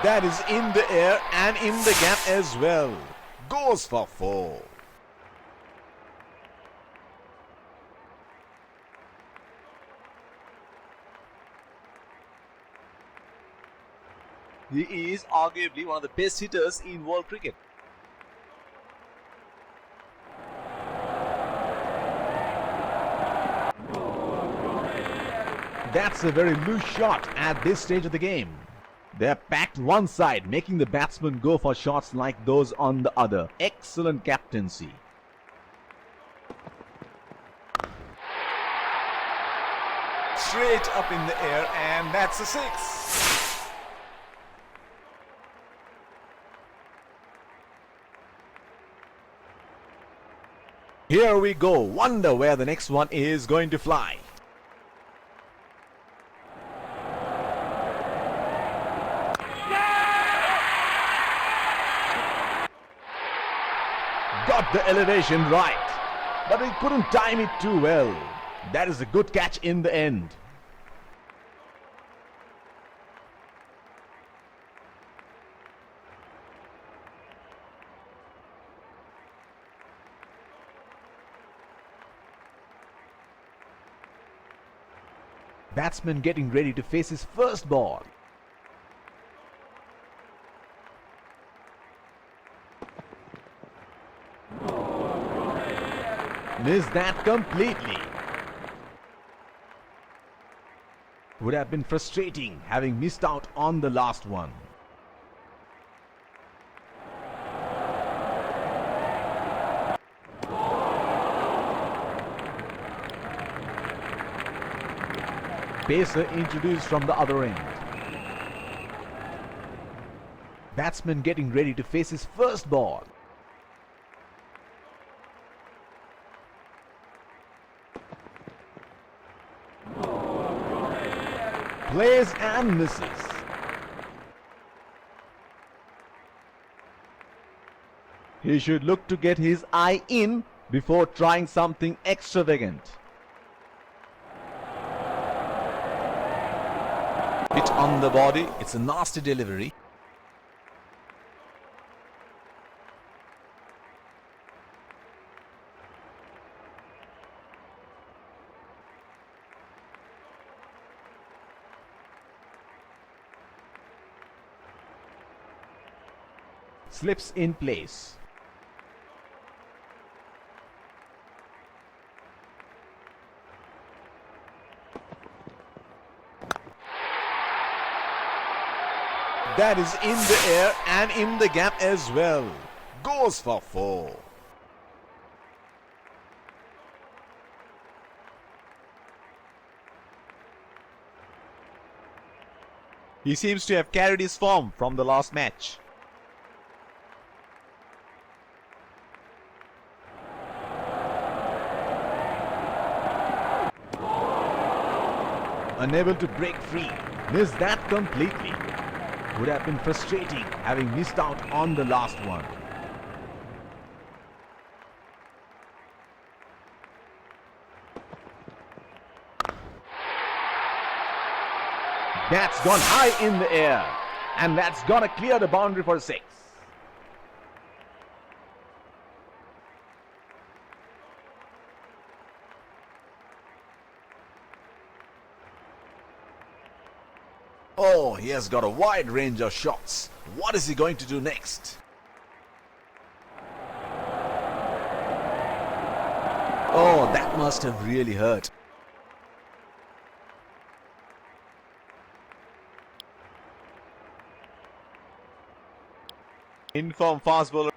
That is in the air and in the gap as well. Goes for 4. He is arguably one of the best hitters in world cricket. That's a very loose shot at this stage of the game. They're packed one side, making the batsmen go for shots like those on the other. Excellent captaincy. Straight up in the air, and that's a 6. Here we go. Wonder where the next one is going to fly. Got the elevation right, but he couldn't time it too well. That is a good catch in the end. Batsman getting ready to face his first ball. Missed that completely. Would have been frustrating having missed out on the last one. Pacer introduced from the other end. Batsman getting ready to face his first ball. Plays and misses. He should look to get his eye in before trying something extravagant. Hit on the body, it's a nasty delivery. Slips in place. That is in the air and in the gap as well. Goes for 4. He seems to have carried his form from the last match. Unable to break free. Missed that completely. Would have been frustrating having missed out on the last one. That's gone high in the air, and that's gonna clear the boundary for 6. Oh, he has got a wide range of shots. What is he going to do next? Oh, that must have really hurt. Inform fast bowler.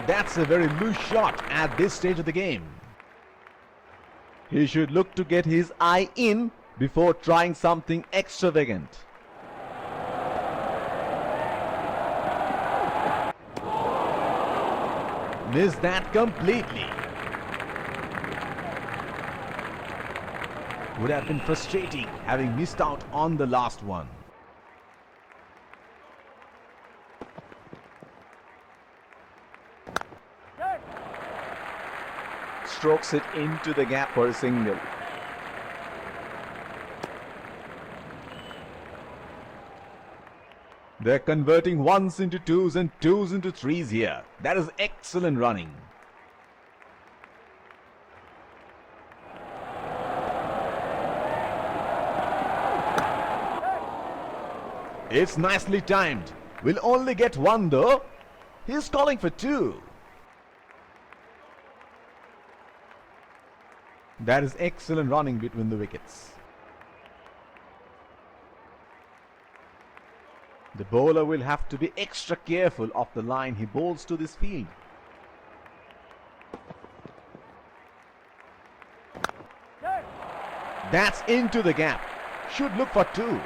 That's a very loose shot at this stage of the game. He should look to get his eye in before trying something extravagant. Missed that completely. Would have been frustrating having missed out on the last one. Strokes it into the gap for a single. They're converting ones into twos and twos into threes here. That is excellent running. It's nicely timed. We'll only get one though. He's calling for two. That is excellent running between the wickets. The bowler will have to be extra careful of the line he bowls to this field. That's into the gap. Should look for two.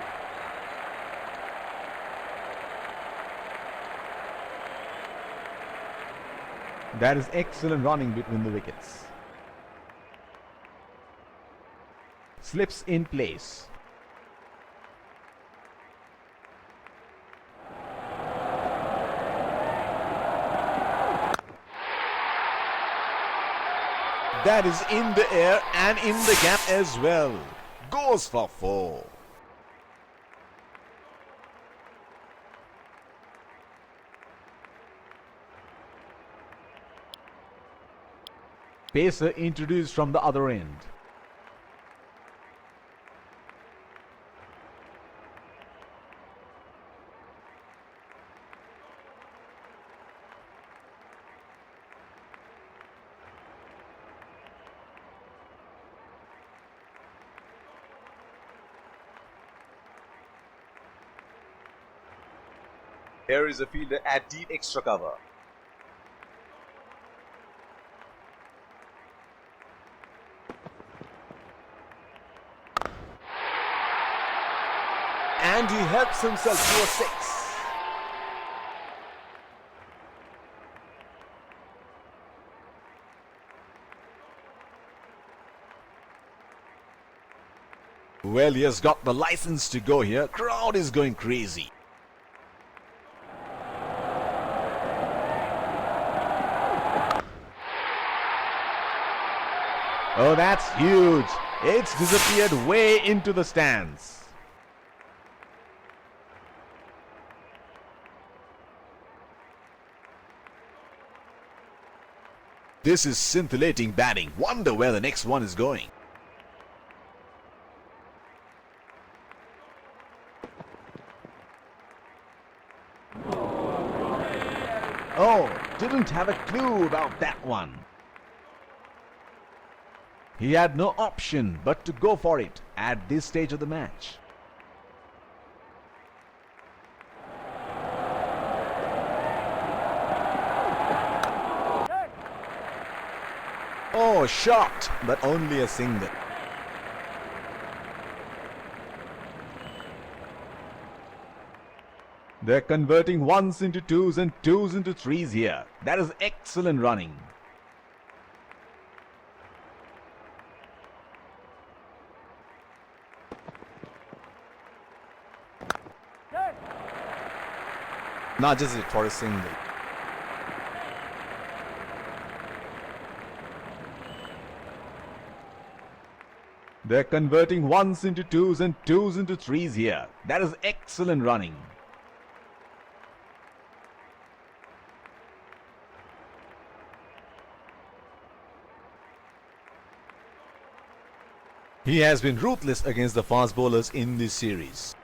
That is excellent running between the wickets. Slips in place. That is in the air and in the gap as well. Goes for four. Pacer introduced from the other end. Here is a fielder at deep extra cover. And he helps himself to a six. Well, he has got the license to go here. Crowd is going crazy. Oh, that's huge. It's disappeared way into the stands. This is scintillating batting. Wonder where the next one is going. Oh, didn't have a clue about that one. He had no option but to go for it at this stage of the match. Oh, shot, but only a single. They're converting ones into twos and twos into threes here. That is excellent running. Not just it for a single. They're converting ones into twos and twos into threes here. That is excellent running. He has been ruthless against the fast bowlers in this series.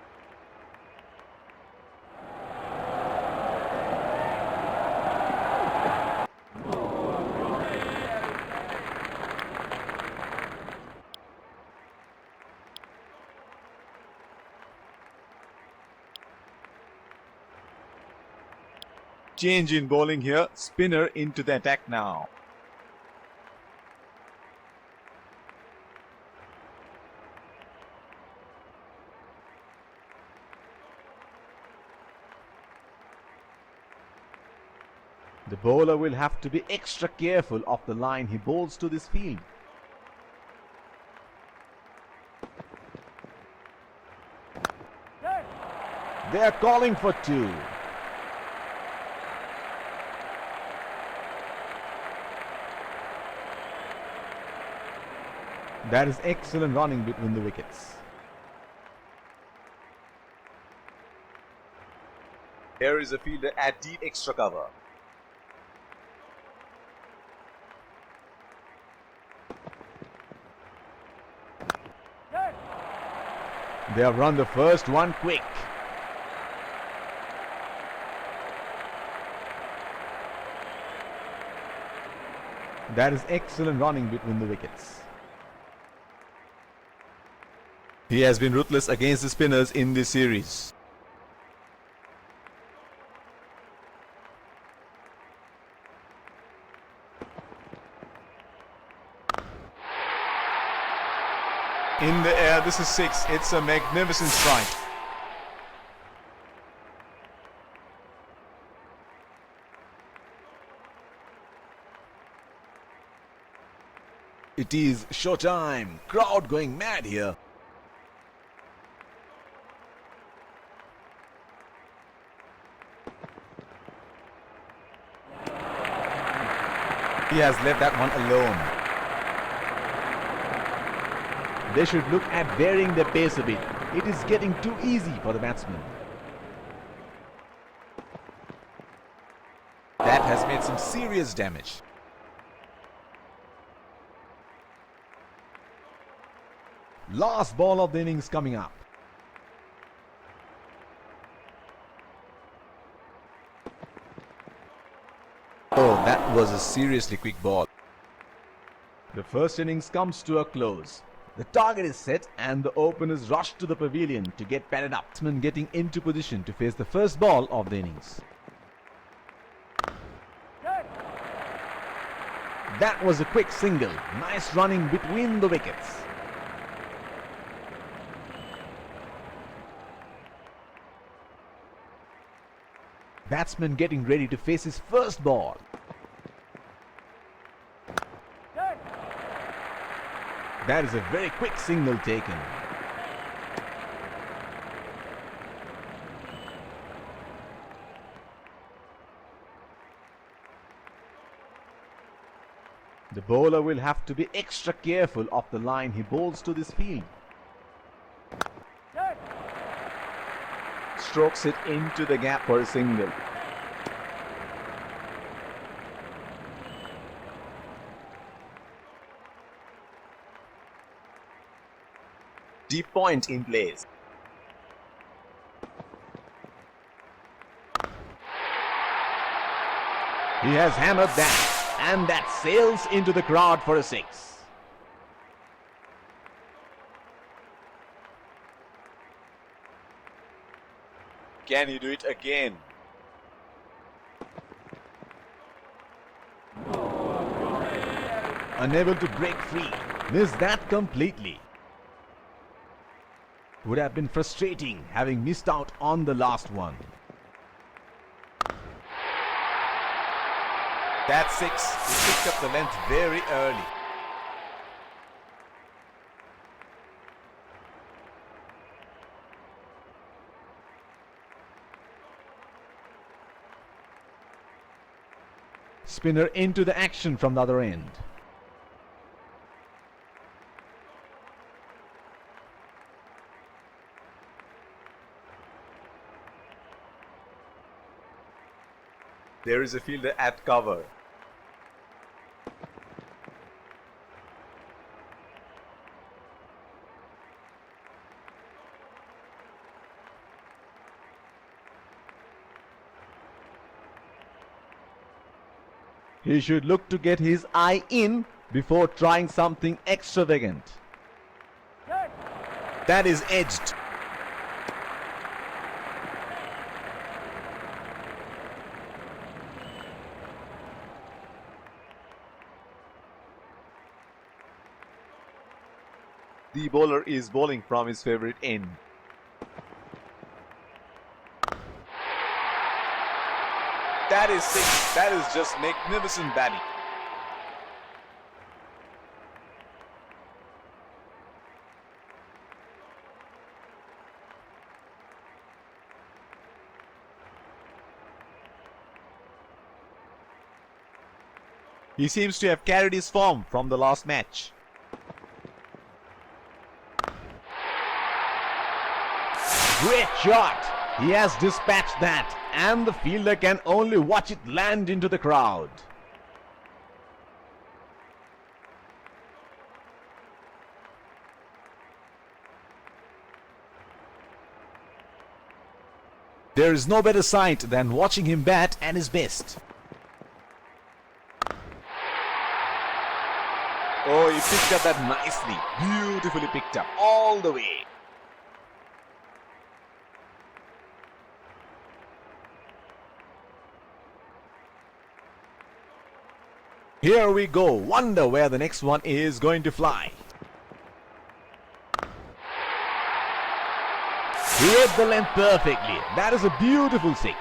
Change in bowling here. Spinner into the attack now. The bowler will have to be extra careful of the line he bowls to this field. They are calling for two. That is excellent running between the wickets. Here is a fielder at deep extra cover. They have run the first one quick. That is excellent running between the wickets. He has been ruthless against the spinners in this series. In the air, this is 6. It's a magnificent strike. It is showtime. Crowd going mad here. He has left that one alone. They should look at varying their pace a bit. It is getting too easy for the batsmen. That has made some serious damage. Last ball of the innings coming up. Oh, that was a seriously quick ball. The first innings comes to a close. The target is set and the openers rush to the pavilion to get padded up. Batsmen getting into position to face the first ball of the innings. That was a quick single. Nice running between the wickets. Batsman getting ready to face his first ball. That is a very quick signal taken. The bowler will have to be extra careful of the line he bowls to this field. Strokes it into the gap for a single. Deep point in place. He has hammered that, and that sails into the crowd for a 6. Can he do it again? Unable to break free. Missed that completely. Would have been frustrating having missed out on the last one. That's 6. He picked up the length very early. Spinner into the action from the other end. There is a fielder at cover. He should look to get his eye in before trying something extravagant. That is edged. The bowler is bowling from his favorite end. That is 6. That is just magnificent batting. He seems to have carried his form from the last match. Great shot! He has dispatched that, and the fielder can only watch it land into the crowd. There is no better sight than watching him bat at his best. Oh, he picked up that nicely. Beautifully picked up all the way. Here we go. Wonder where the next one is going to fly. He hit the length perfectly. That is a beautiful six.